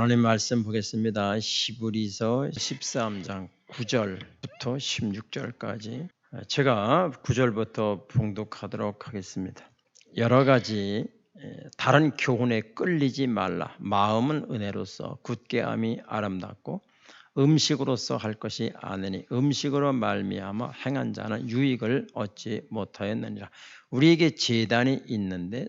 하나님 말씀 보겠습니다. 히브리서 13장 9절부터 16절까지 제가 9절부터 봉독하도록 하겠습니다. 여러 가지 다른 교훈에 끌리지 말라. 마음은 은혜로서 굳게함이 아름답고 음식으로서 할 것이 아니니 음식으로 말미암아 행한 자는 유익을 얻지 못하였느니라. 우리에게 제단이 있는데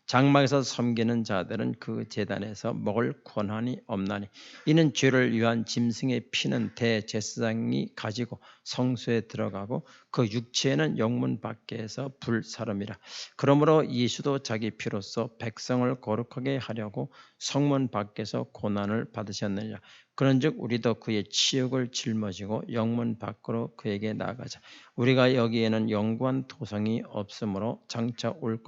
장막에서 섬기는 자들은 그 제단에서 먹을 권한이 없나니 이는 죄를 위한 짐승의 피는 대제사장이 가지고 성소에 들어가고 그 육체는 영문 밖에서 불사름이라. 그러므로 예수도 자기 피로써 백성을 거룩하게 하려고 성문 밖에서 고난을 받으셨느니라. 그런즉 우리도 그의 치욕을 짊어지고 영문 밖으로 그에게 나아가자. 우리가 여기에는 영구한 도성이 없으므로 장차 올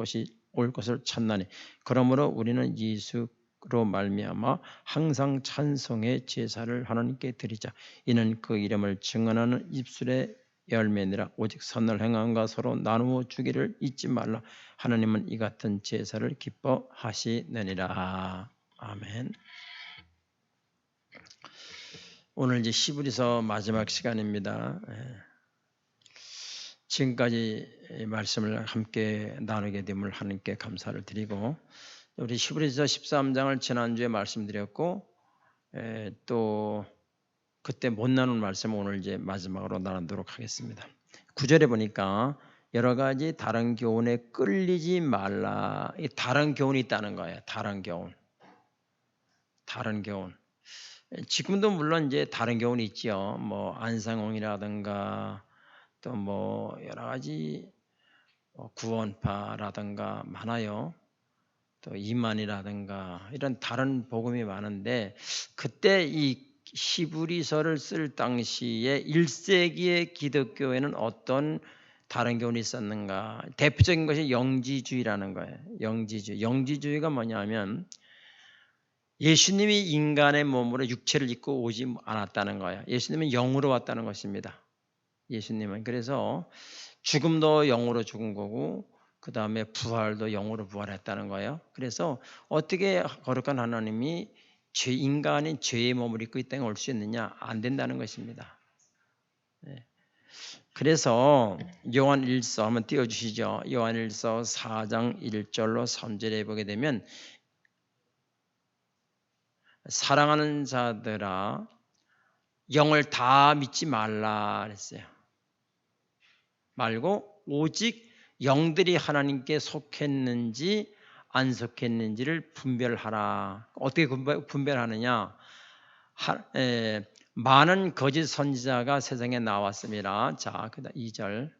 것을 찾나니 그러므로 우리는 예수로 말미암아 항상 찬송의 제사를 하나님께 드리자. 이는 그 이름을 증언하는 입술의 열매니라. 오직 선을 행함과 서로 나누어 주기를 잊지 말라. 하나님은 이 같은 제사를 기뻐하시느니라. 아멘. 오늘 이제 히브리서 마지막 시간입니다. 지금까지 말씀을 함께 나누게 됨을 하나님께 감사를 드리고, 우리 히브리서 13장을 지난주에 말씀드렸고 또 그때 못 나눈 말씀을 오늘 이제 마지막으로 나누도록 하겠습니다. 9절에 보니까 여러 가지 다른 교훈에 끌리지 말라. 이 다른 교훈이 있다는 거예요. 다른 교훈. 지금도 물론 이제 다른 교훈이 있죠. 뭐 안상홍이라든가 또 뭐 여러 가지 구원파라든가 많아요. 또 이만이라든가 이런 다른 복음이 많은데, 그때 이 히브리서를 쓸 당시에 1세기의 기독교에는 어떤 다른 교훈이 있었는가? 대표적인 것이 영지주의라는 거예요. 영지주의가 뭐냐면 예수님이 인간의 몸으로 육체를 입고 오지 않았다는 거예요. 예수님은 영으로 왔다는 것입니다. 예수님은 그래서 죽음도 영으로 죽은 거고 그 다음에 부활도 영으로 부활했다는 거예요. 그래서 어떻게 거룩한 하나님이 인간인 죄의 몸을 입고 이 땅에 올 수 있느냐? 안 된다는 것입니다. 그래서 요한일서 한번 띄워주시죠. 요한일서 4장 1절로 3절에 보게 되면 사랑하는 자들아 영을 다 믿지 말라 그랬어요. 말고 오직 영들이 하나님께 속했는지 안 속했는지를 분별하라. 어떻게 분별하느냐? 많은 거짓 선지자가 세상에 나왔습니다. 자, 그다음 2절.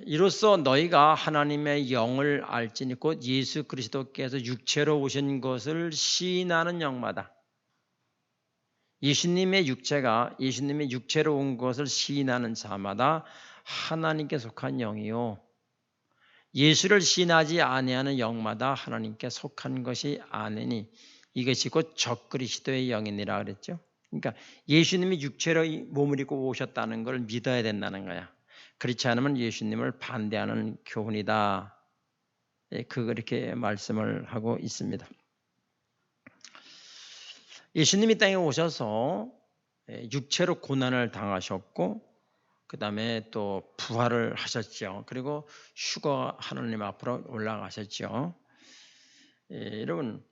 이로써 너희가 하나님의 영을 알지니 곧 예수 그리스도께서 육체로 오신 것을 시인하는 영마다. 예수님의 육체로 온 것을 시인하는 자마다 하나님께 속한 영이요, 예수를 시인하지 아니하는 영마다 하나님께 속한 것이 아니니 이것이 곧 적그리스도의 영이니라 그랬죠. 그러니까 예수님이 육체로 몸을 입고 오셨다는 걸 믿어야 된다는 거야. 그렇지 않으면 예수님을 반대하는 교훈이다. 그렇게 말씀을 하고 있습니다. 예수님이 땅에 오셔서 육체로 고난을 당하셨고 그 다음에 또 부활을 하셨죠. 그리고 휴거 하나님 앞으로 올라가셨죠. 여러분,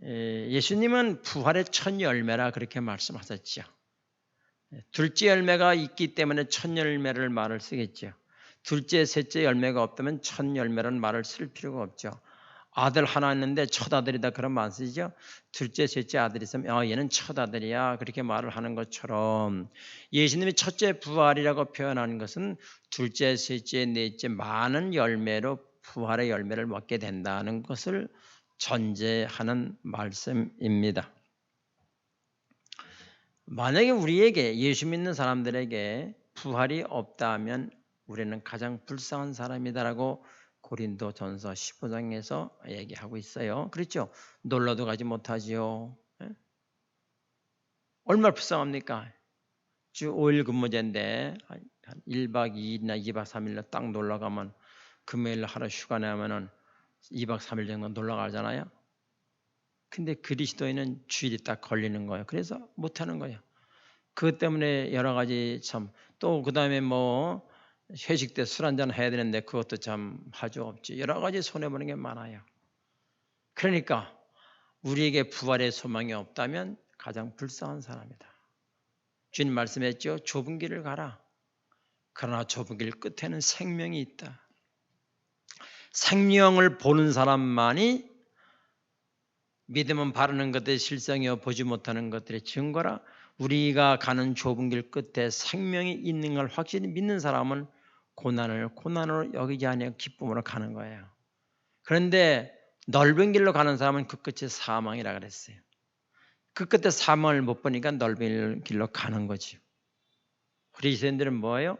예수님은 부활의 첫 열매라 그렇게 말씀하셨죠. 둘째 열매가 있기 때문에 첫 열매를 말을 쓰겠죠. 둘째, 셋째 열매가 없다면 첫 열매라는 말을 쓸 필요가 없죠. 아들 하나 있는데 첫 아들이다 그런 말 쓰죠. 둘째, 셋째 아들이 있으면 얘는 첫 아들이야 그렇게 말을 하는 것처럼 예수님이 첫째 부활이라고 표현하는 것은 둘째, 셋째, 넷째 많은 열매로 부활의 열매를 먹게 된다는 것을 전제하는 말씀입니다. 만약에 우리에게 예수 믿는 사람들에게 부활이 없다면 우리는 가장 불쌍한 사람이다라고 고린도전서 15장에서 얘기하고 있어요. 그렇죠? 놀러도 가지 못하지요. 얼마나 불쌍합니까? 주 5일 근무제인데 1박 2일이나 2박 3일로 딱 놀러 가면 금요일 하루 휴가 내면은 2박 3일 정도 놀러 가잖아요. 근데 그리스도인은 주일이 딱 걸리는 거예요. 그래서 못하는 거예요. 그것 때문에 여러 가지 참, 또 그 다음에 뭐 회식 때 술 한잔 해야 되는데 그것도 참 하죠 없지. 여러 가지 손해보는 게 많아요. 그러니까 우리에게 부활의 소망이 없다면 가장 불쌍한 사람이다. 주님 말씀했죠. 좁은 길을 가라. 그러나 좁은 길 끝에는 생명이 있다. 생명을 보는 사람만이 믿음은 바라는 것들의 실상이요 보지 못하는 것들의 증거라. 우리가 가는 좁은 길 끝에 생명이 있는 걸 확실히 믿는 사람은 고난을 고난으로 여기지 아니하고 기쁨으로 가는 거예요. 그런데 넓은 길로 가는 사람은 그 끝이 사망이라 그랬어요. 그 끝에 사망을 못 보니까 넓은 길로 가는 거죠. 그리스도인들은 뭐예요?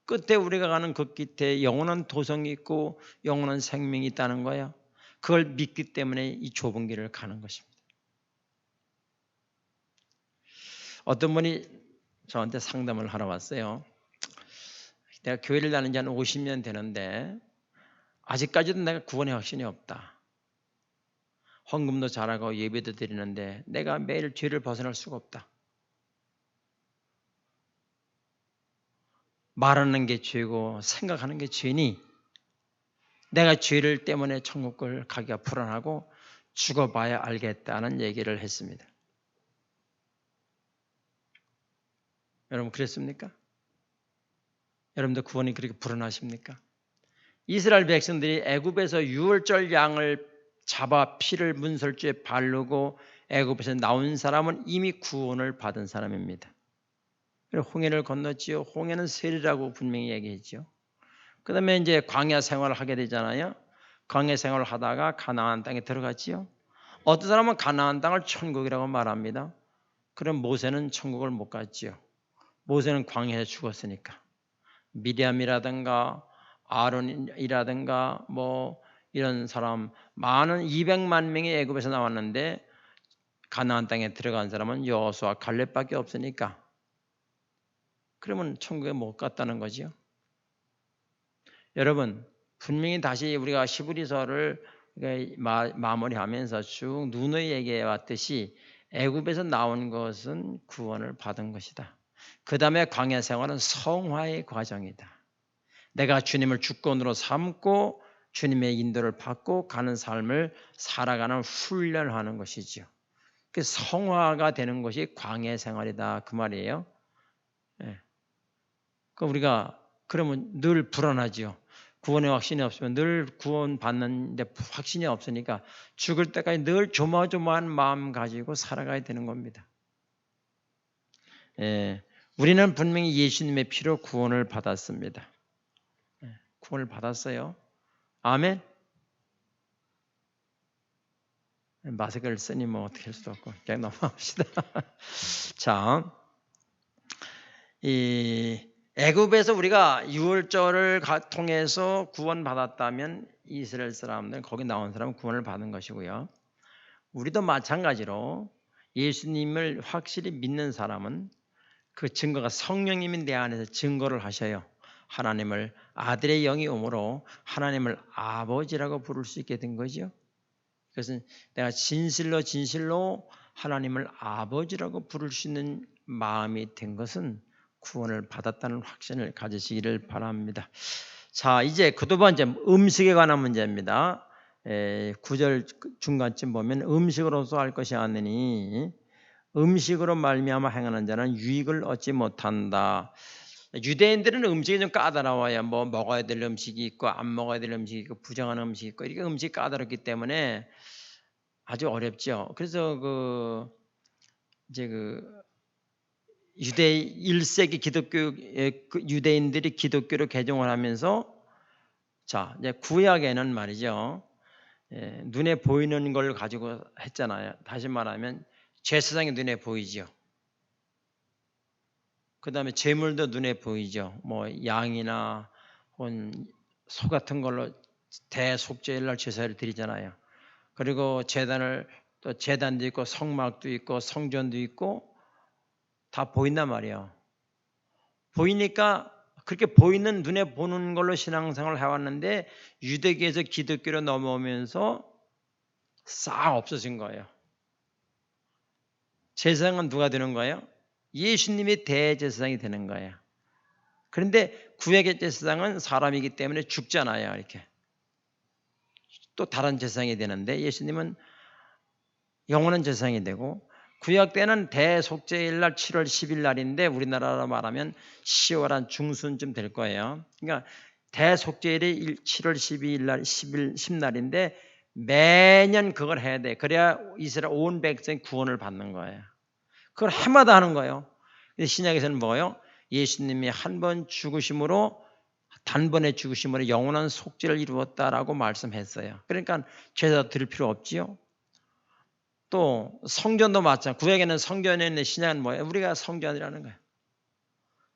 끝에 우리가 가는 그 끝에 영원한 도성이 있고 영원한 생명이 있다는 거예요. 그걸 믿기 때문에 이 좁은 길을 가는 것입니다. 어떤 분이 저한테 상담을 하러 왔어요. 내가 교회를 다닌 지 한 50년 되는데 아직까지도 내가 구원의 확신이 없다. 헌금도 잘하고 예배도 드리는데 내가 매일 죄를 벗어날 수가 없다. 말하는 게 죄고 생각하는 게 죄니 내가 죄를 때문에 천국을 가기가 불안하고 죽어봐야 알겠다는 얘기를 했습니다. 여러분 그랬습니까? 여러분들 구원이 그렇게 불안하십니까? 이스라엘 백성들이 애굽에서 유월절 양을 잡아 피를 문설주에 바르고 애굽에서 나온 사람은 이미 구원을 받은 사람입니다. 홍해를 건넜지요. 홍해는 세리라고 분명히 얘기했죠. 그 다음에 이제 광야 생활을 하게 되잖아요. 광야 생활을 하다가 가나안 땅에 들어갔지요. 어떤 사람은 가나안 땅을 천국이라고 말합니다. 그럼 모세는 천국을 못 갔지요. 모세는 광야에 죽었으니까. 미리암이라든가 아론이라든가 뭐 이런 사람 많은 200만 명이 애굽에서 나왔는데 가나안 땅에 들어간 사람은 여호수아 갈렙밖에 없으니까 그러면 천국에 못 갔다는 거지요. 여러분 분명히 다시 우리가 히브리서를 마무리하면서 쭉 누누이 얘기해 왔듯이 애굽에서 나온 것은 구원을 받은 것이다. 그 다음에 광야 생활은 성화의 과정이다. 내가 주님을 주권으로 삼고 주님의 인도를 받고 가는 삶을 살아가는 훈련하는 것이죠. 그 성화가 되는 것이 광야 생활이다 그 말이에요. 예. 그 우리가 그러면 늘 불안하지요. 구원의 확신이 없으면 늘 구원 받는데 확신이 없으니까 죽을 때까지 늘 조마조마한 마음 가지고 살아가야 되는 겁니다. 예. 우리는 분명히 예수님의 피로 구원을 받았습니다. 구원을 받았어요. 아멘. 마스크를 쓰니 뭐 어떻게 할 수도 없고 그냥 넘어갑시다. 자, 이 애굽에서 우리가 유월절을 통해서 구원받았다면 이스라엘 사람들 거기 나온 사람은 구원을 받은 것이고요. 우리도 마찬가지로 예수님을 확실히 믿는 사람은 그 증거가 성령님이 내 안에서 증거를 하셔요. 하나님을 아들의 영이 오므로 하나님을 아버지라고 부를 수 있게 된 거죠. 그것은 내가 진실로 하나님을 아버지라고 부를 수 있는 마음이 된 것은 구원을 받았다는 확신을 가지시기를 바랍니다. 자, 이제 그 두 번째 음식에 관한 문제입니다. 9절 중간쯤 보면 음식으로서 할 것이 아니니 음식으로 말미암아 행하는 자는 유익을 얻지 못한다. 유대인들은 음식이 좀 까다로워요. 뭐 먹어야 될 음식이 있고 안 먹어야 될 음식이 있고 부정한 음식이 있고 이렇게 음식이 까다롭기 때문에 아주 어렵죠. 그래서 이제 유대 1세기 기독교 유대인들이 기독교로 개종을 하면서 자 이제 구약에는 말이죠. 눈에 보이는 걸 가지고 했잖아요. 다시 말하면 제사장이 눈에 보이죠. 그 다음에 제물도 눈에 보이죠. 뭐 양이나 혹은 소 같은 걸로 대속죄일날 제사를 드리잖아요. 그리고 또 제단도 있고 성막도 있고 성전도 있고 다 보인단 말이에요. 보이니까 그렇게 보이는 눈에 보는 걸로 신앙생활을 해왔는데 유대교에서 기독교로 넘어오면서 싹 없어진 거예요. 제사장은 누가 되는 거예요? 예수님이 대제사장이 되는 거예요. 그런데 구약의 제사장은 사람이기 때문에 죽잖아요. 이렇게 또 다른 제사장이 되는데 예수님은 영원한 제사장이 되고 구약 때는 대속죄일 날 7월 10일 날인데 우리나라로 말하면 10월 한 중순쯤 될 거예요. 그러니까 대속죄일이 7월 12일 날 10날인데 매년 그걸 해야 돼. 그래야 이스라엘 온 백성이 구원을 받는 거예요. 그걸 해마다 하는 거예요. 신약에서는 뭐예요? 예수님이 한 번 죽으심으로 단번에 죽으심으로 영원한 속죄를 이루었다라고 말씀했어요. 그러니까 제사 드릴 필요 없지요. 또 성전도 마찬가지. 구약에는 성전에 있는 신약은 뭐예요? 우리가 성전이라는 거예요.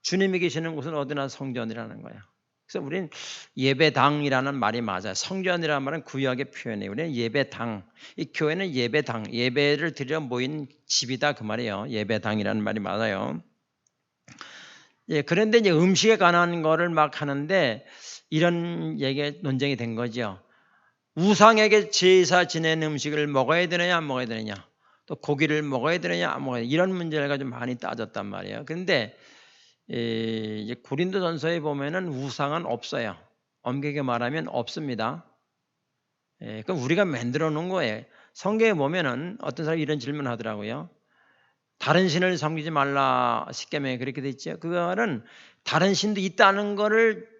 주님이 계시는 곳은 어디나 성전이라는 거예요. 그래서 우리는 예배당이라는 말이 맞아요. 성전이라는 말은 구약의 표현이에요. 우리는 예배당. 이 교회는 예배당, 예배를 드리러 모인 집이다 그 말이에요. 예배당이라는 말이 맞아요. 예, 그런데 이제 음식에 관한 거를 막 하는데 이런 얘기 논쟁이 된 거죠. 우상에게 제사 지낸 음식을 먹어야 되느냐 안 먹어야 되느냐, 또 고기를 먹어야 되느냐 안 먹어야 되느냐, 이런 문제를 가지고 많이 따졌단 말이에요. 그런데 이제 고린도전서에 보면은 우상은 없어요. 엄격하게 말하면 없습니다. 그럼 우리가 만들어 놓은 거예요. 성경에 보면은 어떤 사람이 이런 질문을 하더라고요. 다른 신을 섬기지 말라 십계명에 그렇게 돼 있죠. 그거는 다른 신도 있다는 거를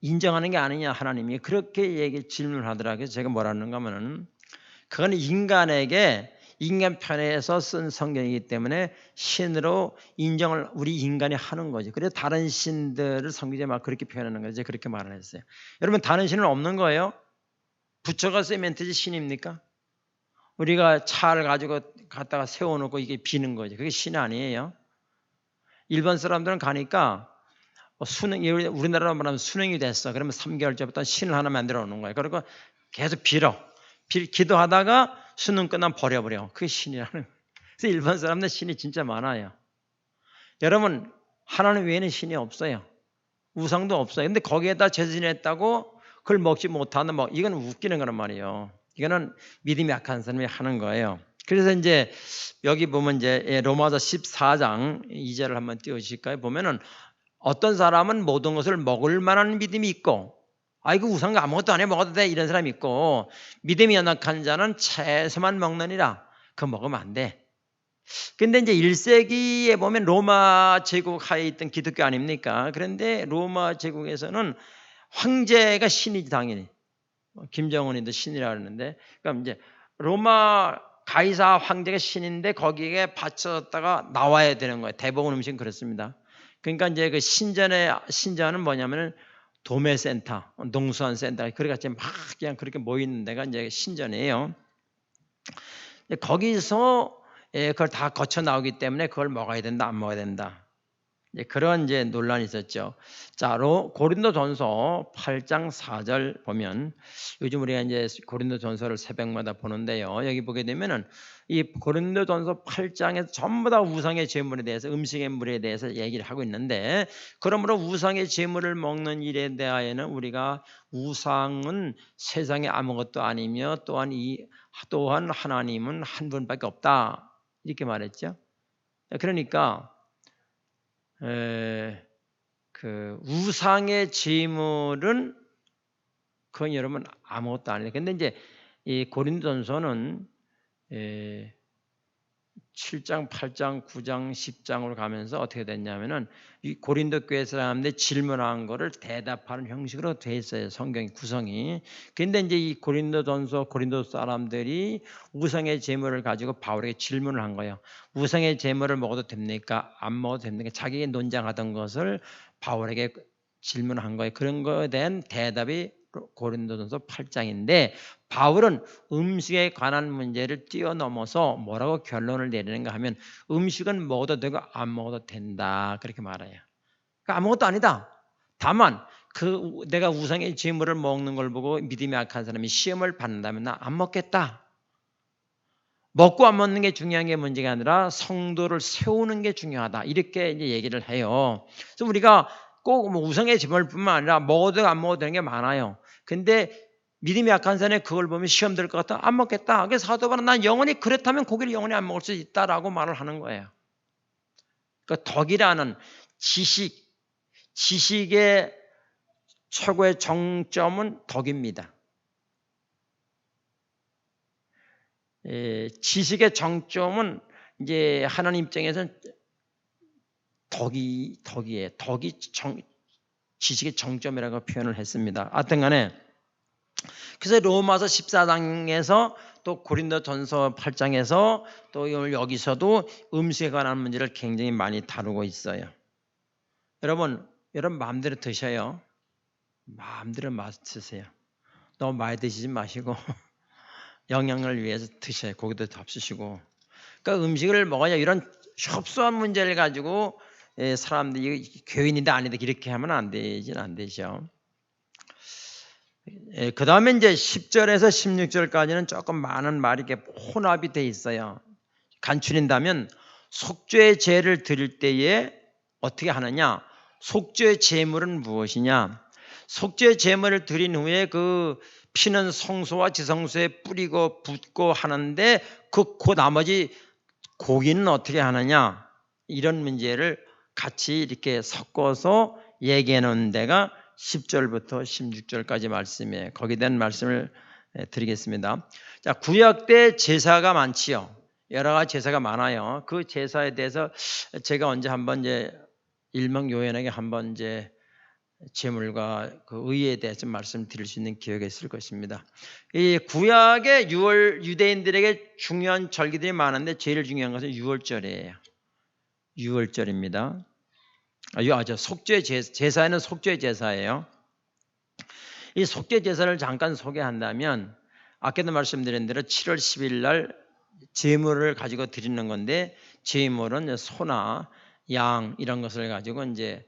인정하는 게 아니냐, 하나님이 그렇게 질문을 하더라고요. 제가 뭐라는가 하면은 그건 인간에게 인간 편에서 쓴 성경이기 때문에 신으로 인정을 우리 인간이 하는 거죠. 그래서 다른 신들을 섬기지 말 그렇게 표현하는 거죠. 그렇게 말을 했어요. 여러분, 다른 신은 없는 거예요. 부처가 세멘트지 신입니까? 우리가 차를 가지고 갖다가 세워놓고 이게 비는 거죠. 그게 신 아니에요. 일반 사람들은 가니까 수능, 우리나라로 말하면 수능이 됐어. 그러면 3개월 전부터 신을 하나 만들어 놓는 거예요. 그리고 계속 기도하다가 수능 끝나면 버려버려. 그게 신이라는 거예요. 그래서 일반 사람들 신이 진짜 많아요. 여러분, 하나님 외에는 신이 없어요. 우상도 없어요. 근데 거기에다 제진했다고 그걸 먹지 못하는, 이건 웃기는 거란 말이에요. 이거는 믿음이 약한 사람이 하는 거예요. 그래서 이제 여기 보면 이제 로마서 14장 2절을 한번 띄워주실까요? 보면은 어떤 사람은 모든 것을 먹을 만한 믿음이 있고, 이거 우상 거 아무것도 안 해 먹어도 돼, 이런 사람이 있고, 믿음이 연약한 자는 채소만 먹느니라. 그거 먹으면 안 돼. 근데 이제 1세기에 보면 로마 제국 하에 있던 기독교 아닙니까? 그런데 로마 제국에서는 황제가 신이지, 당연히. 김정은이도 신이라 그러는데, 그러니까 이제 로마 가이사 황제가 신인데 거기에 바쳐졌다가 나와야 되는 거예요. 대부분 음식은 그렇습니다. 그러니까 이제 그 신전은 뭐냐면은 도매센터, 농수환센터, 그래가지고 막 그냥 그렇게 모이는 데가 이제 신전이에요. 거기서 그걸 다 거쳐 나오기 때문에 그걸 먹어야 된다, 안 먹어야 된다. 그런 이제 논란이 있었죠. 자, 고린도전서 8장 4절 보면, 요즘 우리가 이제 고린도전서를 새벽마다 보는데요. 여기 보게 되면은 이 고린도전서 8장에서 전부 다 우상의 제물에 대해서, 음식의 물에 대해서 얘기를 하고 있는데, 그러므로 우상의 제물을 먹는 일에 대하여는 우리가 우상은 세상에 아무것도 아니며 또한 하나님은 한 분밖에 없다, 이렇게 말했죠. 그러니까 그 우상의 제물은 그건 여러분 아무것도 아니에요. 근데 이제 이 고린도전서는 7장, 8장, 9장, 10장으로 가면서 어떻게 됐냐면은 이 고린도 교회 사람들이 질문한 거를 대답하는 형식으로 돼 있어요. 성경 구성이. 근데 이제 이 고린도 사람들이 우상의 제물을 가지고 바울에게 질문을 한 거예요. 우상의 제물을 먹어도 됩니까? 안 먹어도 됩니까? 자기가 논쟁하던 것을 바울에게 질문한 거예요. 그런 거에 대한 대답이 고린도전서 8장인데, 바울은 음식에 관한 문제를 뛰어넘어서 뭐라고 결론을 내리는가 하면, 음식은 먹어도 되고 안 먹어도 된다, 그렇게 말해요. 그러니까 아무것도 아니다. 다만 내가 우상의 제물을 먹는 걸 보고 믿음이 약한 사람이 시험을 받는다면 나 안 먹겠다. 먹고 안 먹는 게 중요한 게 문제가 아니라 성도를 세우는 게 중요하다. 이렇게 이제 얘기를 해요. 그래서 우리가 꼭 뭐 우상의 제물 뿐만 아니라 먹어도 안 먹어도 되는 게 많아요. 근데 믿음이 약한 사람이 그걸 보면 시험 될 것 같아. 안 먹겠다. 그래서 사도 바울은 난 영원히 그렇다면 고기를 영원히 안 먹을 수 있다라고 말을 하는 거예요. 그 덕이라는 지식의 최고의 정점은 덕입니다. 지식의 정점은 이제 하나님 입장에서는 덕이에요. 지식의 정점이라고 표현을 했습니다. 하여튼간에 그래서 로마서 14장에서 또 고린도전서 8장에서 또 여기서도 음식에 관한 문제를 굉장히 많이 다루고 있어요. 여러분 마음대로 드셔요. 마음대로 드세요. 너무 많이 드시지 마시고 영양을 위해서 드셔요. 고기도 잡수시고. 그러니까 음식을 먹어야 이런 협소한 문제를 가지고 사람들이 교인이다 아니다 이렇게 하면 안 되죠. 그 다음에 이제 10절에서 16절까지는 조금 많은 말이 이렇게 혼합이 돼 있어요. 간추린다면 속죄의 제를 드릴 때에 어떻게 하느냐? 속죄의 제물은 무엇이냐? 속죄의 제물을 드린 후에 그 피는 성소와 지성소에 뿌리고 붓고 하는데 그 나머지 고기는 어떻게 하느냐? 이런 문제를 같이 이렇게 섞어서 얘기해 놓은 데가 10절부터 16절까지 말씀이에요. 거기에 대한 말씀을 드리겠습니다. 자, 구약 때 제사가 많지요. 여러 가지 제사가 많아요. 그 제사에 대해서 제가 언제 한번 이제 일명요연하게 한번 이제 제물과 그 의에 대해서 말씀드릴 수 있는 기회가 있을 것입니다. 이 구약의 유대인들에게 중요한 절기들이 많은데 제일 중요한 것은 유월절이에요. 유월절입니다. 속죄 제사에는 속죄 제사예요. 이 속죄 제사를 잠깐 소개한다면 아까도 말씀드린 대로 7월 10일 날 제물을 가지고 드리는 건데 제물은 소나 양 이런 것을 가지고 이제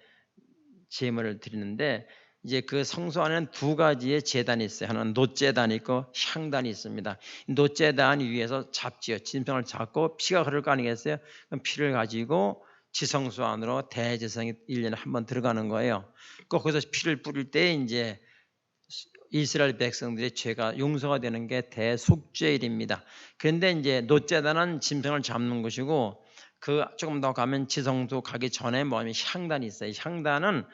제물을 드리는데 이제 그 성소 안에는 두 가지의 제단이 있어요. 하나는 놋제단이 있고 향단이 있습니다. 놋제단 위에서 잡지요. 짐승을 잡고 피가 흐를 거 아니겠어요? 그럼 피를 가지고 지성소 안으로 대제사장이 1년에 한 번 들어가는 거예요. 거기서 피를 뿌릴 때 이제 이스라엘 백성들의 죄가 용서가 되는 게 대속죄일입니다. 그런데 이제 놋제단은 짐승을 잡는 것이고 그 조금 더 가면 지성소 가기 전에 뭐냐면 향단이 있어요. 향단은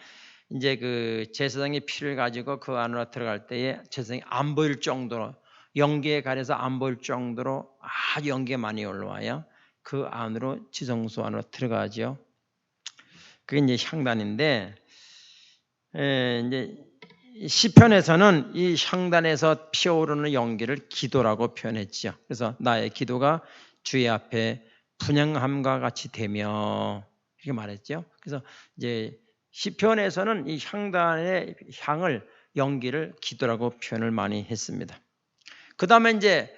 이제 그 제사장이 피를 가지고 그 안으로 들어갈 때에 제사장이 안 보일 정도로 연기에 가려서 안 보일 정도로 아주 연기가 많이 올라와요. 그 안으로 지성소 안으로 들어가죠. 그게 이제 향단인데 이제 시편에서는 이 향단에서 피어오르는 연기를 기도라고 표현했죠. 그래서 나의 기도가 주의 앞에 분향함과 같이 되며 이렇게 말했죠. 그래서 이제 시편에서는 이 향단의 향을 연기를 기도라고 표현을 많이 했습니다. 그 다음에 이제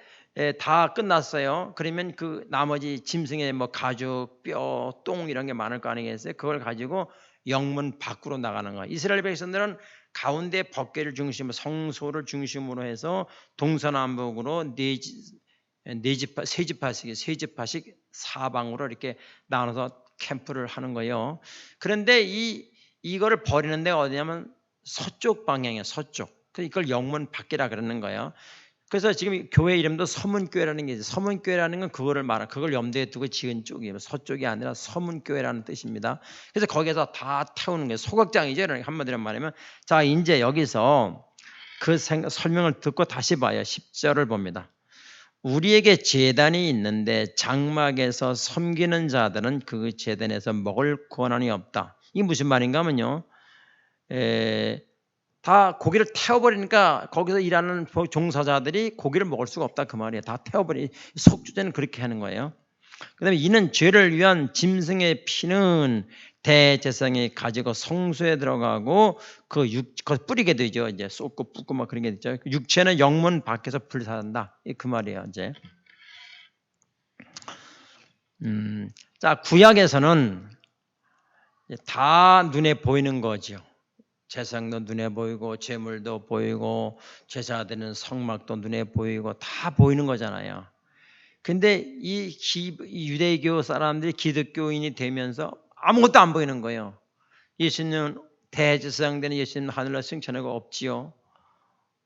다 끝났어요. 그러면 그 나머지 짐승의 뭐 가죽, 뼈, 똥 이런 게 많을 거 아니겠어요? 그걸 가지고 영문 밖으로 나가는 거예요. 이스라엘 백성들은 가운데 법궤를 중심으로 성소를 중심으로 해서 동서남북으로 세 지파씩 사방으로 이렇게 나눠서 캠프를 하는 거예요. 그런데 이거를 버리는 데가 어디냐면 서쪽 방향이에요. 서쪽. 이걸 영문 밖이라 그러는 거예요. 그래서 지금 교회 이름도 서문교회라는 게 있어요. 서문교회라는 건 그걸 염두에 두고 지은 쪽이에요. 서쪽이 아니라 서문교회라는 뜻입니다. 그래서 거기서 다 태우는 게 소각장이죠. 한마디로 말하면 자 이제 여기서 그 설명을 듣고 다시 봐요. 10절을 봅니다. 우리에게 제단이 있는데 장막에서 섬기는 자들은 그 제단에서 먹을 권한이 없다. 이게 무슨 말인가 하면요. 다 고기를 태워버리니까 거기서 일하는 종사자들이 고기를 먹을 수가 없다 그 말이에요. 다 속죄제는 그렇게 하는 거예요. 그 다음에 이는 죄를 위한 짐승의 피는 대제사장이 가지고 성소에 들어가고 그걸 뿌리게 되죠. 이제 쏟고 붓고 막 그런 게 되죠. 육체는 영문 밖에서 불사한다. 그 말이에요. 이제. 자, 구약에서는 다 눈에 보이는 거죠. 제사장도 눈에 보이고 제물도 보이고 제사되는 성막도 눈에 보이고 다 보이는 거잖아요. 근데 이 유대교 사람들이 기독교인이 되면서 아무것도 안 보이는 거예요. 예수님은 대제사장 되는 예수님은 하늘나라 승천하고 없지요.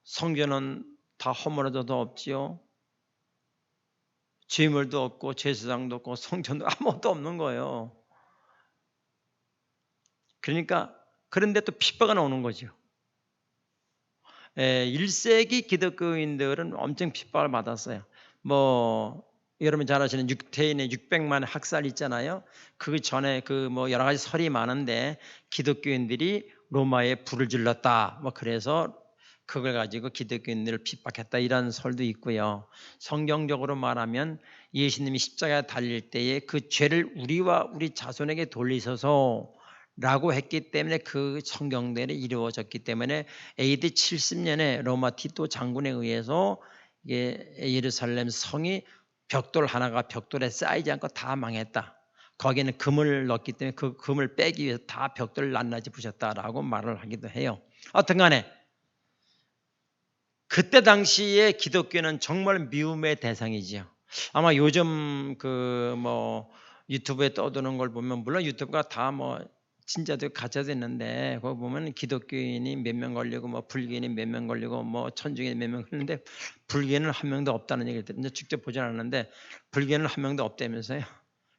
성전은 다 허물어져도 없지요. 제물도 없고 제사장도 없고 성전도 아무것도 없는 거예요. 그러니까 그런데 또 핍박은 오는 거죠. 1세기 기독교인들은 엄청 핍박을 받았어요. 여러분 잘 아시는 유태인의 600만 학살 있잖아요. 그 전에 여러 가지 설이 많은데 기독교인들이 로마에 불을 질렀다. 그래서 그걸 가지고 기독교인들을 핍박했다 이런 설도 있고요. 성경적으로 말하면 예수님이 십자가에 달릴 때에 그 죄를 우리와 우리 자손에게 돌리셔서 라고 했기 때문에 그 성경대로 이루어졌기 때문에 AD 70년에 로마 티토 장군에 의해서 이게 예루살렘 성이 벽돌 하나가 벽돌에 쌓이지 않고 다 망했다. 거기에는 금을 넣었기 때문에 그 금을 빼기 위해서 다 벽돌을 낱낱이 부셨다라고 말을 하기도 해요. 하여튼 간에 그때 당시에 기독교는 정말 미움의 대상이지요. 아마 요즘 유튜브에 떠도는 걸 보면 물론 유튜브가 다 진짜도 가짜도 있는데 거기 보면 기독교인이 몇 명 걸리고 불교인이 몇 명 걸리고 천주교인이 몇 명 걸리는데 불교인은 한 명도 없다는 얘기를 듣는데 직접 보진 않았는데 불교인은 한 명도 없다면서요.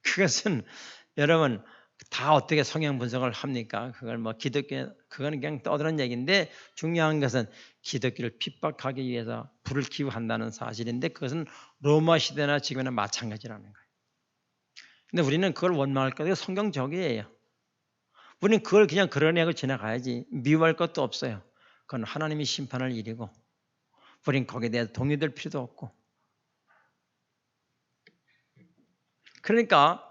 그것은 여러분 다 어떻게 성향 분석을 합니까? 그걸 기독교 그거는 그냥 떠드는 얘기인데 중요한 것은 기독교를 핍박하기 위해서 불을 켜고 한다는 사실인데 그것은 로마 시대나 지금이나 마찬가지라는 거예요. 근데 우리는 그걸 원망할 것도 성경적이에요. 우리는 그걸 그냥 그러내고 지나가야지. 미워할 것도 없어요. 그건 하나님이 심판할 일이고 우리는 거기에 대해서 동요될 필요도 없고. 그러니까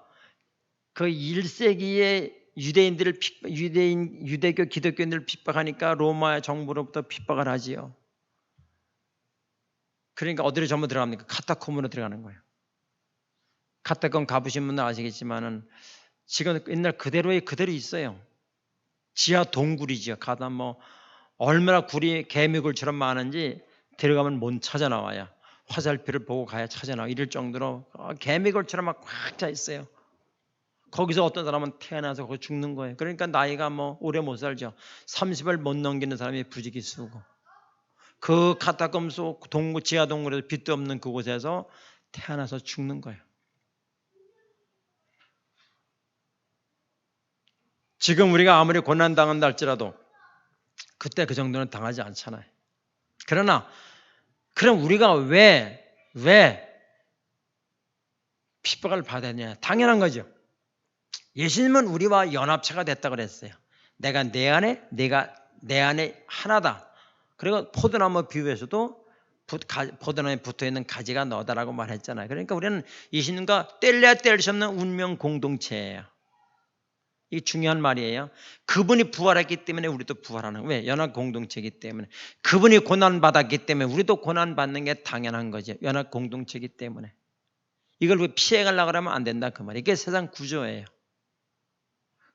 그 1세기에 유대교 기독교인들을 핍박하니까 로마 정부로부터 핍박을 하지요. 그러니까 어디로 전부 들어갑니까? 카타콤으로 들어가는 거예요. 카타콤 가보신 분들 아시겠지만은 지금 옛날 그대로 있어요. 지하 동굴이죠. 가다 얼마나 굴이 개미굴처럼 많은지 들어가면 못 찾아 나와요. 화살표를 보고 가야 찾아 나와. 이럴 정도로 개미굴처럼 막 꽉 차 있어요. 거기서 어떤 사람은 태어나서 거기 죽는 거예요. 그러니까 나이가 오래 못 살죠. 30을 못 넘기는 사람이 부지기수고 그 카타콤 속 지하 동굴에서 빛도 없는 그곳에서 태어나서 죽는 거예요. 지금 우리가 아무리 고난당한다 할지라도 그때 그 정도는 당하지 않잖아요. 그러나 그럼 우리가 왜 핍박을 받아야 되냐? 당연한 거죠. 예수님은 우리와 연합체가 됐다고 그랬어요. 내가 내 안에 하나다. 그리고 포도나무 비유에서도 포도나무에 붙어있는 가지가 너다라고 말했잖아요. 그러니까 우리는 예수님과 뗄래야 뗄 수 없는 운명 공동체예요. 이게 중요한 말이에요. 그분이 부활했기 때문에 우리도 부활하는 거예요. 왜? 연합 공동체이기 때문에. 그분이 고난받았기 때문에 우리도 고난받는 게 당연한 거죠. 연합 공동체이기 때문에. 이걸 왜 피해가려고 하면 안 된다 그 말이에요. 이게 세상 구조예요.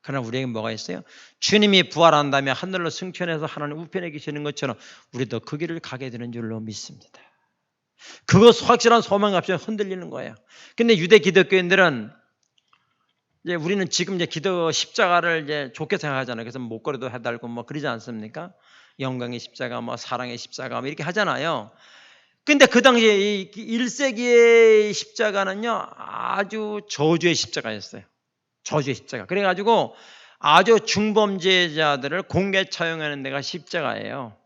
그러나 우리에게 뭐가 있어요? 주님이 부활한다면 하늘로 승천해서 하나님 우편에 계시는 것처럼 우리도 그 길을 가게 되는 줄로 믿습니다. 그것 확실한 소망 없이 흔들리는 거예요. 근데 유대 기독교인들은 이제 우리는 지금 이제 기도 십자가를 이제 좋게 생각하잖아요. 그래서 목걸이도 해달고 그러지 않습니까? 영광의 십자가, 사랑의 십자가 이렇게 하잖아요. 근데 그 당시에 이 1세기의 십자가는요 아주 저주의 십자가였어요. 저주의 십자가. 그래가지고 아주 중범죄자들을 공개 처형하는 데가 십자가예요.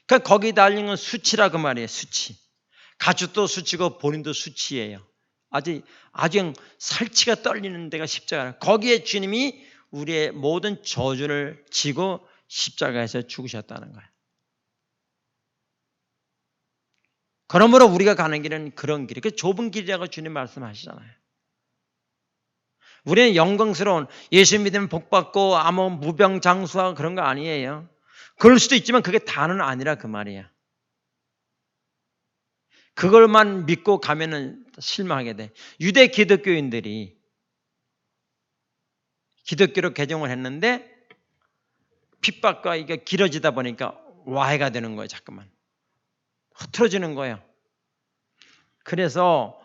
그러니까 거기 달린 건 수치라 그 말이에요. 수치. 가축도 수치고 본인도 수치예요. 아주 살치가 떨리는 데가 십자가예요. 거기에 주님이 우리의 모든 저주를 지고 십자가에서 죽으셨다는 거예요. 그러므로 우리가 가는 길은 그런 길이에요. 그 좁은 길이라고 주님 말씀하시잖아요. 우리는 영광스러운 예수 믿으면 복받고 아무 무병장수하고 그런 거 아니에요. 그럴 수도 있지만 그게 다는 아니라 그 말이에요. 그걸만 믿고 가면은 실망하게 돼. 유대 기독교인들이 기독교로 개종을 했는데 핍박과 이게 길어지다 보니까 와해가 되는 거예요. 자꾸만 흐트러지는 거예요. 그래서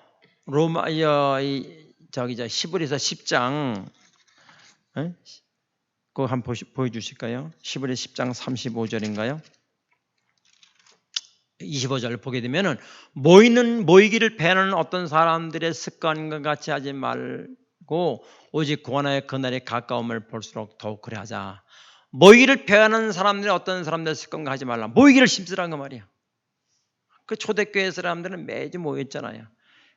히브리서 10장 그거 한번 보여주실까요? 히브리서 10장 35절인가요? 25절 보게 되면은 모이기를 배하는 어떤 사람들의 습관과 같이 하지 말고 오직 구원의 그날이 가까움을 볼수록 더욱 그래 하자. 모이기를 배하는 사람들이 어떤 사람들의 습관과 하지 말라. 모이기를 힘쓰라는 거 말이야. 그 초대교회 사람들은 매주 모였잖아요.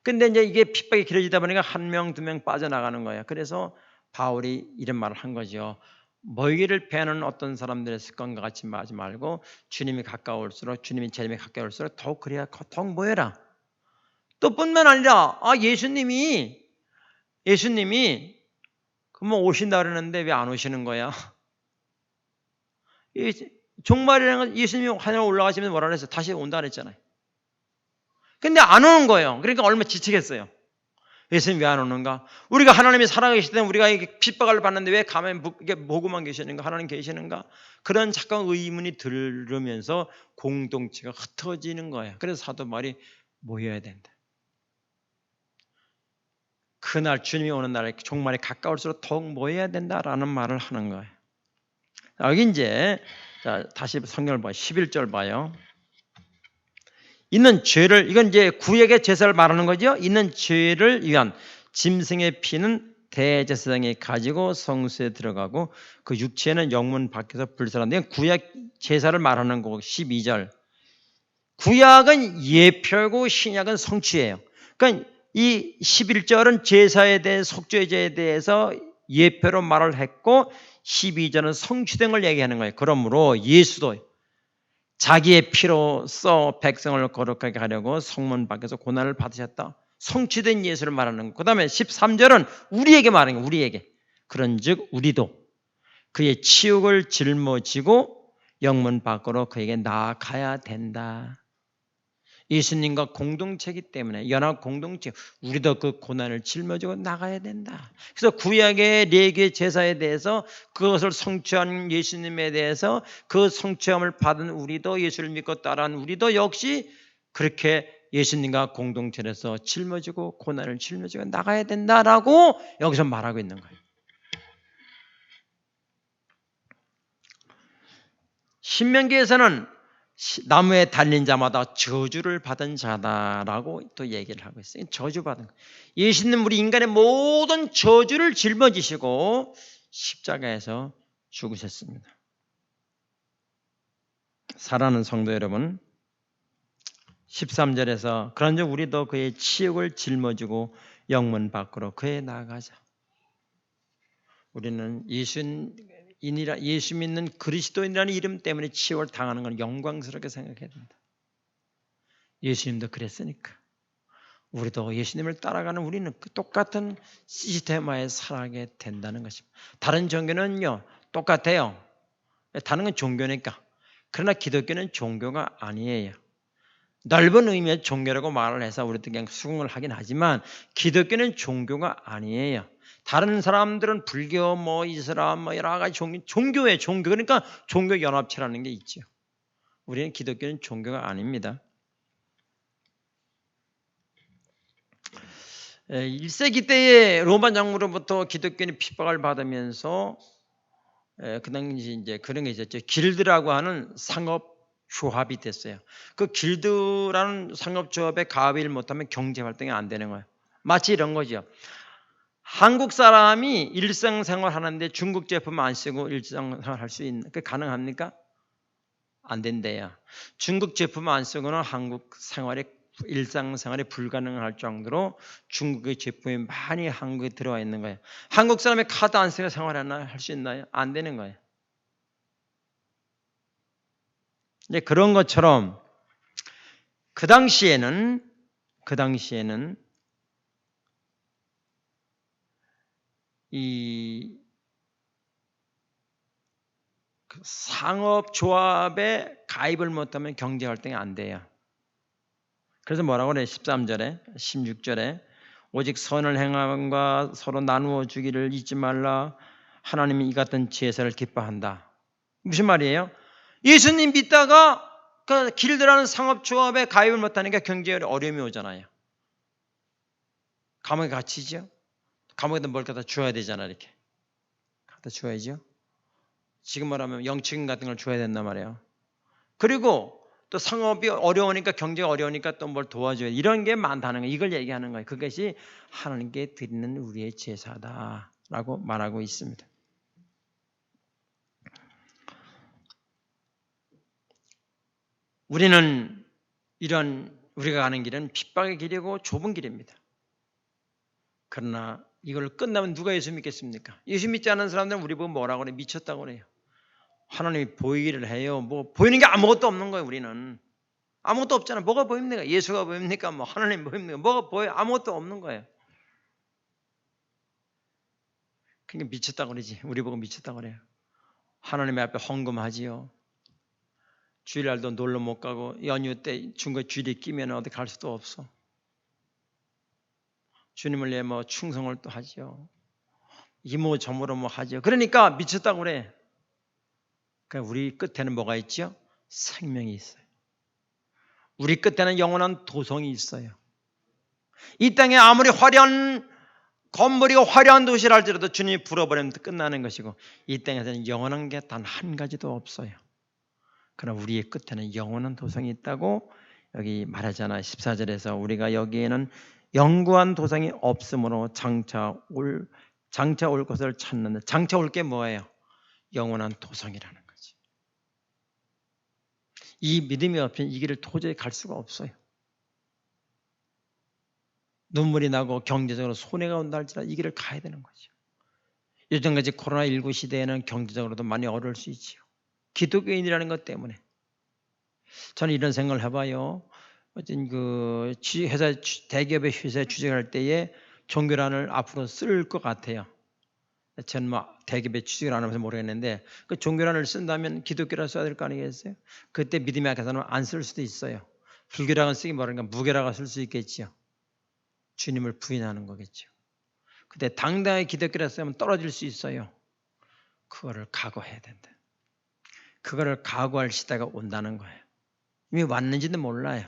근데 이제 이게 핍박이 길어지다 보니까 한 명, 두 명 빠져나가는 거예요. 그래서 바울이 이런 말을 한 거죠. 모이기를 배하는 어떤 사람들의 습관과 같이 하지 말고 주님이 가까울수록 주님이 재림이 가까울수록 더욱 그래야 더욱 모여라. 또 뿐만 아니라 예수님이 그뭐 오신다 그러는데 왜 안 오시는 거야? 종말이라는 건 예수님이 하늘 올라가시면 뭐라 그랬어요? 다시 온다 그랬잖아요. 근데 안 오는 거예요. 그러니까 얼마나 지치겠어요. 예수님 왜 안 오는가? 우리가 하나님이 살아계실 때 우리가 핍박을 받는데 왜 가만히 보고만 계시는가? 하나님 계시는가? 그런 잠깐 의문이 들으면서 공동체가 흩어지는 거예요. 그래서 사도 말이 모여야 된다. 그날 주님이 오는 날에 종말이 가까울수록 더욱 모여야 된다라는 말을 하는 거예요. 여기 이제 다시 성경을 봐요. 11절 봐요. 있는 죄를, 이건 이제 구약의 제사를 말하는 거죠. 있는 죄를 위한 짐승의 피는 대제사장이 가지고 성소에 들어가고 그 육체는 영문 밖에서 불살하는데 구약 제사를 말하는 거고 12절. 구약은 예표고 신약은 성취예요. 그러니까 이 11절은 제사에 대해 속죄제에 대해서 예표로 말을 했고 12절은 성취된 걸 얘기하는 거예요. 그러므로 예수도 자기의 피로써 백성을 거룩하게 하려고 성문 밖에서 고난을 받으셨다. 성취된 예수를 말하는 것. 그 다음에 13절은 우리에게 말하는 거예요. 우리에게. 그런즉 우리도 그의 치욕을 짊어지고 영문 밖으로 그에게 나아가야 된다. 예수님과 공동체이기 때문에 연합 공동체, 우리도 그 고난을 짊어지고 나가야 된다. 그래서 구약의 레위기 제사에 대해서 그것을 성취한 예수님에 대해서 그 성취함을 받은 우리도 예수를 믿고 따라한 우리도 역시 그렇게 예수님과 공동체에서 짊어지고 고난을 짊어지고 나가야 된다라고 여기서 말하고 있는 거예요. 신명기에서는 나무에 달린 자마다 저주를 받은 자다라고 또 얘기를 하고 있어요. 저주받은 거. 예수님 우리 인간의 모든 저주를 짊어지시고 십자가에서 죽으셨습니다. 사랑하는 성도 여러분, 13절에서 그런즉 우리도 그의 치욕을 짊어지고 영문 밖으로 그에 나아가자. 우리는 예수 믿는 그리스도인이라는 이름 때문에 치욕을 당하는 건 영광스럽게 생각해야 된다. 예수님도 그랬으니까. 우리도 예수님을 따라가는 우리는 똑같은 시스템화에 살아가게 된다는 것입니다. 다른 종교는요 똑같아요. 다른 건 종교니까. 그러나 기독교는 종교가 아니에요. 넓은 의미의 종교라고 말을 해서 우리도 그냥 수긍을 하긴 하지만 기독교는 종교가 아니에요. 다른 사람들은 불교, 이슬람, 여러 가지 종교예요. 종교. 그러니까 종교 연합체라는 게 있죠. 우리는 기독교는 종교가 아닙니다. 1세기 때에 로마 장로로부터 기독교인이 핍박을 받으면서 그 당시 이제 그런 게 있었죠. 길드라고 하는 상업 조합이 됐어요. 그 길드라는 상업 조합에 가입을 못하면 경제 활동이 안 되는 거예요. 마치 이런 거죠. 한국 사람이 일상생활 하는데 중국 제품 안 쓰고 일상생활 할 수 있는 그 가능합니까? 안 된대요. 중국 제품 안 쓰고는 한국 생활에 일상생활이 불가능할 정도로 중국의 제품이 많이 한국에 들어와 있는 거예요. 한국 사람이 카드 안 쓰고 생활하나 할 수 있나요? 안 되는 거예요. 이제 그런 것처럼 그 당시에는 이 상업조합에 가입을 못하면 경제활동이 안 돼요. 그래서 뭐라고 그래요? 13절에 16절에 오직 선을 행함과 서로 나누어 주기를 잊지 말라. 하나님이 이 같은 제사를 기뻐한다. 무슨 말이에요? 예수님 믿다가 그 길드라는 상업조합에 가입을 못하니까 경제에 어려움이 오잖아요. 감옥에 갇히죠. 감옥에다 뭘 갖다 줘야 되잖아. 이렇게 갖다 줘야죠. 지금 말하면 영치금 같은 걸 줘야 된단 말이에요. 그리고 또 상업이 어려우니까, 경제가 어려우니까 또 뭘 도와줘야 돼. 이런 게 많다는 거예요. 이걸 얘기하는 거예요. 그것이 하나님께 드리는 우리의 제사다라고 말하고 있습니다. 우리는 우리가 가는 길은 핍박의 길이고 좁은 길입니다. 그러나 이걸 끝나면 누가 예수 믿겠습니까? 예수 믿지 않는 사람들은 우리 보고 뭐라고 그래? 미쳤다고 그래요. 하나님이 보이기를 해요. 뭐 보이는 게 아무것도 없는 거예요. 우리는 아무것도 없잖아. 뭐가 보입니까? 예수가 보입니까? 뭐 하나님 보입니까? 뭐가 보여? 아무것도 없는 거예요. 그러니까 미쳤다고 그러지. 우리 보고 미쳤다고 그래요. 하나님 앞에 헌금하지요. 주일날도 놀러 못 가고 연휴 때 중거 주일이 끼면 어디 갈 수도 없어. 주님을 위해 뭐 충성을 또 하지요. 이모 저모로 뭐 하지요. 그러니까 미쳤다고 그래. 그러니까 우리 끝에는 뭐가 있죠? 생명이 있어요. 우리 끝에는 영원한 도성이 있어요. 이 땅에 아무리 화려한 건물이고 화려한 도시를 할지라도 주님이 불어버리면 끝나는 것이고, 이 땅에서는 영원한 게 단 한 가지도 없어요. 그러나 우리의 끝에는 영원한 도성이 있다고 여기 말하잖아요. 14절에서 우리가 여기에는 영구한 도성이 없으므로 장차 올 것을 찾는다. 장차 올 게 뭐예요? 영원한 도성이라는 거지. 이 믿음이 없으면 이 길을 도저히 갈 수가 없어요. 눈물이 나고 경제적으로 손해가 온다 할지라도 이 길을 가야 되는 거죠. 요즘같이 코로나19 시대에는 경제적으로도 많이 어려울 수 있지요. 기독교인이라는 것 때문에. 저는 이런 생각을 해봐요. 어떤 회사, 대기업의 회사에 취직할 때에 종교란을 앞으로 쓸 것 같아요. 저는 뭐 대기업에 취직을 안 하면서 모르겠는데, 그 종교란을 쓴다면 기독교라 써야 될 거 아니겠어요? 그때 믿음이 약해서는 안 쓸 수도 있어요. 불교라고 쓰기 뭐라니까 무교라고 쓸 수 있겠죠. 주님을 부인하는 거겠죠. 근데 당당하게 기독교라 쓰면 떨어질 수 있어요. 그거를 각오해야 된다. 그거를 각오할 시대가 온다는 거예요. 이미 왔는지도 몰라요.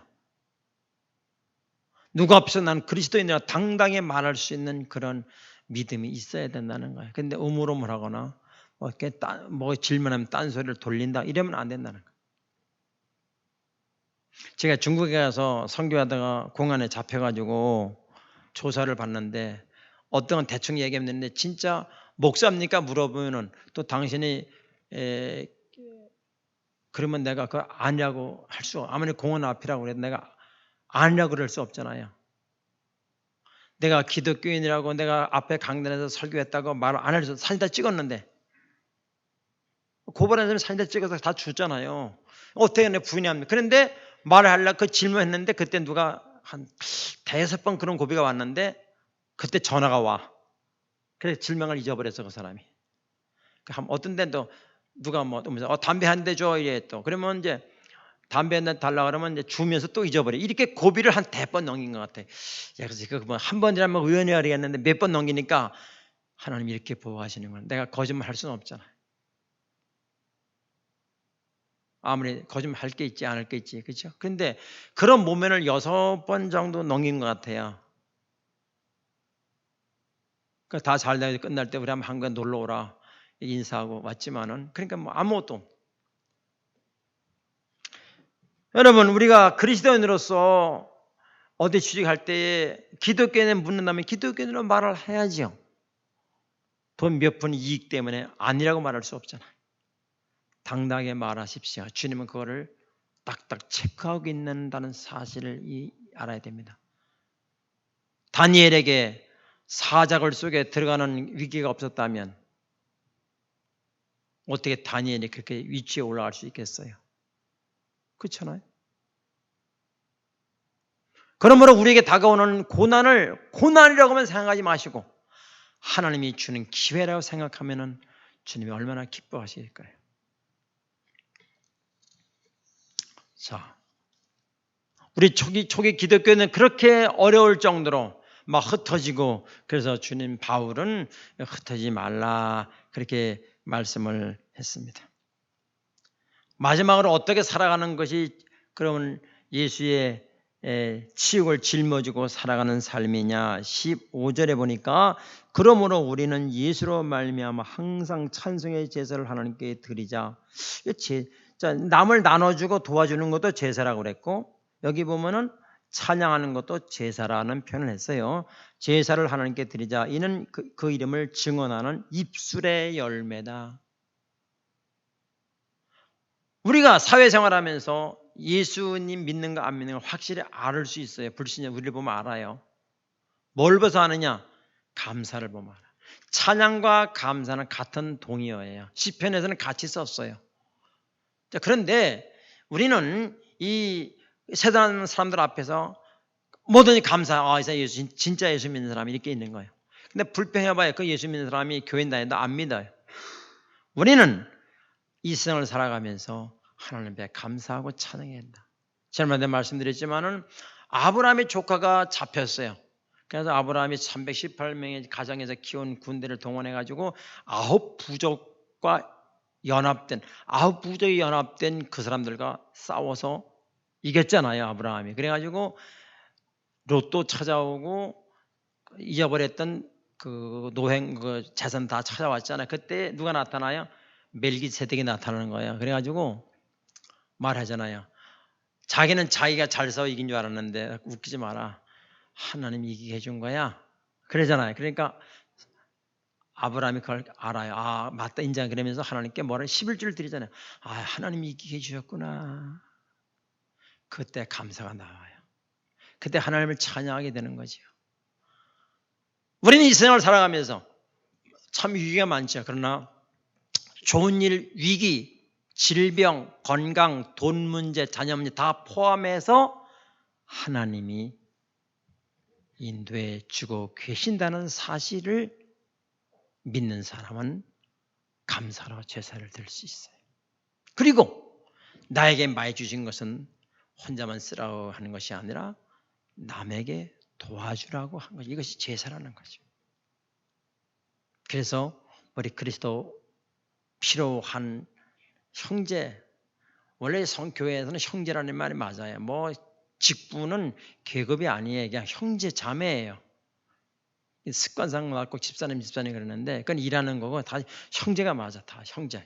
누가 앞서 난 그리스도인이라 당당히 말할 수 있는 그런 믿음이 있어야 된다는 거예요. 근데 우물우물하거나 뭐 질문하면 딴소리를 돌린다 이러면 안 된다는 거예요. 제가 중국에 가서 선교하다가 공안에 잡혀가지고 조사를 받는데, 어떤 건 대충 얘기했는데 진짜 목사입니까? 물어보면은 또 당신이 그러면 내가 그거 아니라고 할 수, 아무리 공안 앞이라고 그래도 내가 아니라고 그럴 수 없잖아요. 내가 기독교인이라고 내가 앞에 강단에서 설교했다고 말 안 해서 사진 다 찍었는데, 고발한 사람이 사진 다 찍어서 다 줬잖아요. 어떻게 내 부인합니까? 그런데 말을 하려고 그 질문했는데, 그때 누가 한 5번 그런 고비가 왔는데 그때 전화가 와. 그래서 질명을 잊어버렸어 그 사람이. 어떤 데도 누가 뭐 담배 한 대 줘 이래 또 그러면 이제 담배 한 대 달라 그러면 이제 주면서 또 잊어버려. 이렇게 고비를 한 100번 넘긴 것 같아. 그래서 뭐 한 번이라면 의원이 하겠는데 몇 번 넘기니까 하나님 이렇게 보호하시는 건 내가 거짓말 할 수는 없잖아. 아무리 거짓말 할 게 있지 않을 게 있지, 그렇죠? 그런데 그런 모면을 6번 정도 넘긴 것 같아요. 그러니까 다 잘 되고 끝날 때 우리 한번 놀러 오라 인사하고 왔지만은, 그러니까 뭐 아무것도. 여러분, 우리가 그리스도인으로서 어디 취직할 때에 기독교인에 묻는다면 기독교인으로 말을 해야죠. 돈 몇 푼 이익 때문에 아니라고 말할 수 없잖아요. 당당하게 말하십시오. 주님은 그거를 딱딱 체크하고 있는다는 사실을 알아야 됩니다. 다니엘에게 사자굴 속에 들어가는 위기가 없었다면 어떻게 다니엘이 그렇게 위치에 올라갈 수 있겠어요? 그렇잖아요. 그러므로 우리에게 다가오는 고난을 고난이라고만 생각하지 마시고 하나님이 주는 기회라고 생각하면 주님이 얼마나 기뻐하실까요? 자, 우리 초기 기독교는 그렇게 어려울 정도로 막 흩어지고, 그래서 주님 바울은 흩어지지 말라 그렇게 말씀을 했습니다. 마지막으로 어떻게 살아가는 것이 그러면 예수의 치욕을 짊어지고 살아가는 삶이냐. 15절에 보니까 그러므로 우리는 예수로 말미암아 항상 찬송의 제사를 하나님께 드리자. 남을 나눠주고 도와주는 것도 제사라고 그랬고, 여기 보면은 찬양하는 것도 제사라는 표현을 했어요. 제사를 하나님께 드리자. 이는 그 이름을 증언하는 입술의 열매다. 우리가 사회생활하면서 예수님 믿는 거 안 믿는 거 확실히 알 수 있어요. 불신자 우리를 보면 알아요. 뭘 봐서 아느냐? 감사를 보면 알아요. 찬양과 감사는 같은 동의어예요. 시편에서는 같이 썼어요. 자, 그런데 우리는 이 세상 사람들 앞에서 뭐든지 감사, 예수, 진짜 예수 믿는 사람이 이렇게 있는 거예요. 근데 불평해봐요. 그 예수 믿는 사람이 교회 다니는데 안 믿어요. 우리는 이 세상을 살아가면서 하나님께 감사하고 찬양해야 한다. 지난번에 말씀드렸지만은 아브라함의 조카가 잡혔어요. 그래서 아브라함이 318명의 가정에서 키운 군대를 동원해가지고 9부족과 연합된 9부족이 연합된 그 사람들과 싸워서 이겼잖아요. 아브라함이. 그래가지고 롯도 찾아오고 잊어버렸던 그 노행 그 재산 다 찾아왔잖아요. 그때 누가 나타나요? 멜기세덱이 나타나는 거예요. 그래가지고 말하잖아요. 자기는 자기가 잘 싸워 이긴 줄 알았는데 웃기지 마라. 하나님이 이기게 해준 거야. 그러잖아요. 그러니까 아브라함이 그걸 알아요. 아 맞다 인정. 그러면서 하나님께 뭐라 11조를 드리잖아요. 아 하나님이 이기게 해주셨구나. 그때 감사가 나와요. 그때 하나님을 찬양하게 되는 거죠. 우리는 이 세상을 살아가면서 참 위기가 많죠. 그러나 좋은 일, 위기, 질병, 건강, 돈 문제, 자녀 문제 다 포함해서 하나님이 인도해 주고 계신다는 사실을 믿는 사람은 감사로 제사를 드릴 수 있어요. 그리고 나에게 많이 주신 것은 혼자만 쓰라고 하는 것이 아니라 남에게 도와주라고 한 거죠. 이것이 제사라는 거죠. 그래서 우리 그리스도 피로 한 형제, 원래 성교회에서는 형제라는 말이 맞아요. 뭐 직분은 계급이 아니에요. 그냥 형제 자매예요. 습관상 맞고 집사님 그러는데 그건 일하는 거고 다 형제가 맞아. 다 형제.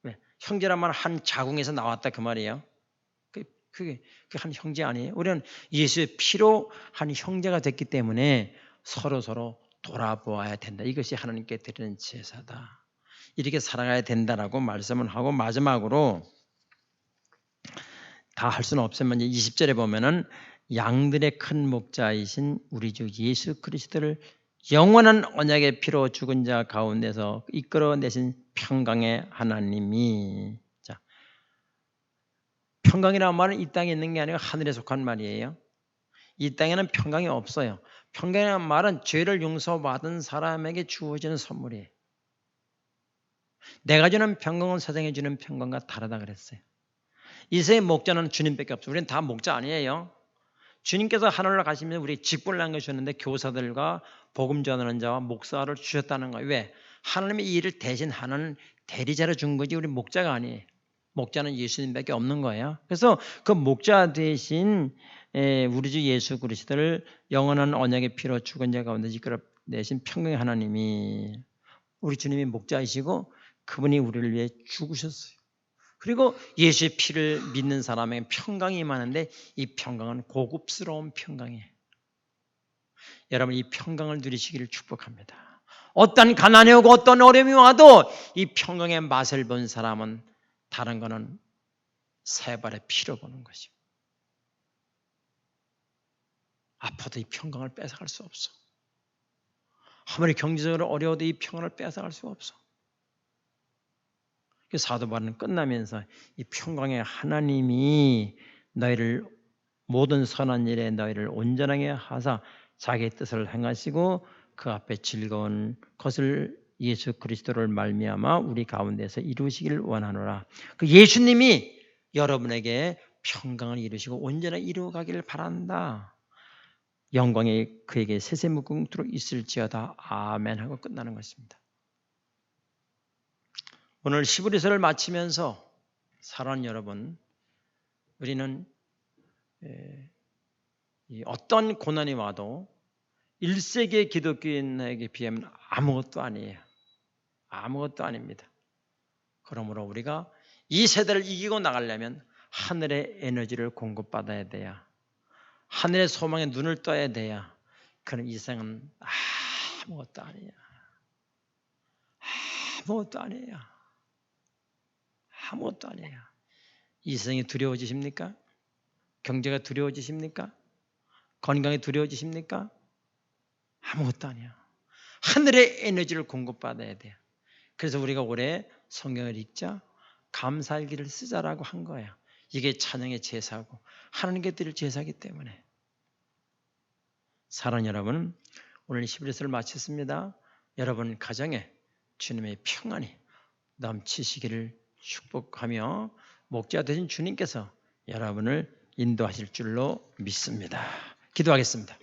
왜? 형제란 말은 한 자궁에서 나왔다 그 말이에요. 그게 한 형제 아니에요? 우리는 예수의 피로 한 형제가 됐기 때문에 서로 돌아보아야 된다. 이것이 하나님께 드리는 제사다. 이렇게 살아가야 된다라고 말씀을 하고 마지막으로 다 할 수는 없으면 20절에 보면은 양들의 큰 목자이신 우리 주 예수 그리스도를 영원한 언약의 피로 죽은 자 가운데서 이끌어내신 평강의 하나님이, 자, 평강이라는 말은 이 땅에 있는 게 아니고 하늘에 속한 말이에요. 이 땅에는 평강이 없어요. 평강이라는 말은 죄를 용서받은 사람에게 주어지는 선물이에요. 내가 주는 평강은 세상에 주는 평강과 다르다 그랬어요. 이 세상의 목자는 주님밖에 없어요. 우리는 다 목자 아니에요. 주님께서 하늘로 가시면 우리 직분을 남겨주셨는데 교사들과 복음 전하는 자와 목사를 주셨다는 거예요. 왜? 하나님의 이 일을 대신하는 대리자로 준 거지 우리 목자가 아니에요. 목자는 예수님밖에 없는 거예요. 그래서 그 목자 대신 우리 주 예수 그리스도를 영원한 언약의 피로 죽은 자 가운데 이끌어내신 평강의 하나님이 우리 주님이 목자이시고 그분이 우리를 위해 죽으셨어요. 그리고 예수의 피를 믿는 사람에게 평강이 임하는데 이 평강은 고급스러운 평강이에요. 여러분 이 평강을 누리시기를 축복합니다. 어떤 가난이 오고 어떤 어려움이 와도 이 평강의 맛을 본 사람은 다른 거는 세 발의 피로 보는 것이죠. 아파도 이 평강을 뺏어갈 수 없어. 아무리 경제적으로 어려워도 이 평강을 뺏어갈 수가 없어. 사도 바울은 끝나면서 이 평강의 하나님이 너희를 모든 선한 일에 너희를 온전하게 하사 자기의 뜻을 행하시고 그 앞에 즐거운 것을 예수 그리스도를 말미암아 우리 가운데서 이루시기를 원하노라. 그 예수님이 여러분에게 평강을 이루시고 온전하게 이루어가기를 바란다. 영광이 그에게 세세무궁토록 있을지어다. 아멘 하고 끝나는 것입니다. 오늘 히브리서를 마치면서 사랑하는 여러분, 우리는 이 어떤 고난이 와도 1세기의 기독교인에게 비하면 아무것도 아니에요. 아무것도 아닙니다. 그러므로 우리가 이 세대를 이기고 나가려면 하늘의 에너지를 공급받아야 돼야, 하늘의 소망에 눈을 떠야 돼야, 그런 이생은 아무것도 아니야. 아무것도 아니에요. 아무것도 아니에요. 이 세상이 두려워지십니까? 경제가 두려워지십니까? 건강이 두려워지십니까? 아무것도 아니야. 하늘의 에너지를 공급받아야 돼요. 그래서 우리가 올해 성경을 읽자, 감사일기를 쓰자라고 한 거예요. 이게 찬양의 제사고 하나님께 드릴 제사이기 때문에. 사랑하는 여러분, 오늘 11절을 마쳤습니다. 여러분 가정에 주님의 평안이 넘치시기를 축복하며 목자 되신 주님께서 여러분을 인도하실 줄로 믿습니다. 기도하겠습니다.